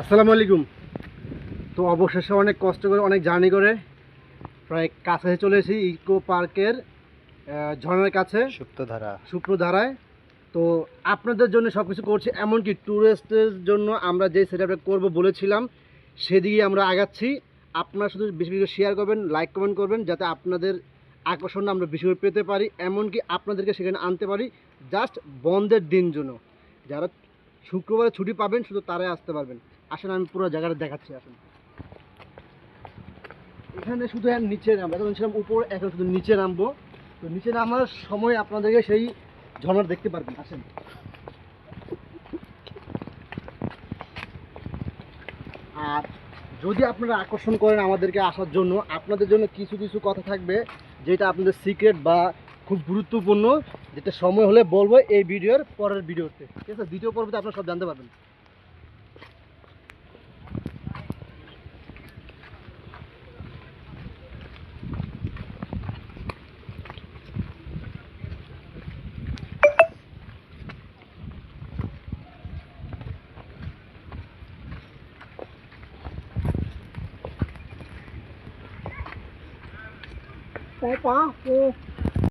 আসসালামু আলাইকুম। তো অবশেষে অনেক কষ্ট করে অনেক জার্নি করে প্রায় কাছে চলে এসেছি ইকো পার্কের ঝর্ণার কাছে সুপ্রধারায়। তো আপনাদের জন্য সব কিছু করছি, এমনকি ট্যুরিস্টের জন্য আমরা যে সেটআপটা করবো বলেছিলাম সেদিকে আমরা আগাচ্ছি। আপনারা শুধু বেশি বেশি শেয়ার করবেন, লাইক কমেন্ট করবেন, যাতে আপনাদের আকর্ষণটা আমরা বেশি করে পেতে পারি, এমনকি আপনাদেরকে সেখানে আনতে পারি জাস্ট বন্ধের দিন জন্য। যারা শুক্রবারে ছুটি পাবেন শুধু তারাই আসতে পারবেন। আসলে আমি পুরো জায়গাটা দেখাচ্ছি। আসুন, এখানে শুধু নিচে নামবো, এখন ছিলাম উপর, এখন শুধু নিচে নামবো। তো নিচে নামার সময় আপনাদেরকে সেই ঝর্ণা দেখতে পারবেন। আসেন। আর যদি আপনারা আকর্ষণ করেন আমাদেরকে আসার জন্য, আপনাদের জন্য কিছু কিছু কথা থাকবে যেটা আপনাদের সিক্রেট বা খুব গুরুত্বপূর্ণ, যেটা সময় হলে বলবো এই ভিডিওর পরের ভিডিওতে। ঠিক আছে, দ্বিতীয় পর্বতে আপনারা সব জানতে পারবেন। Có.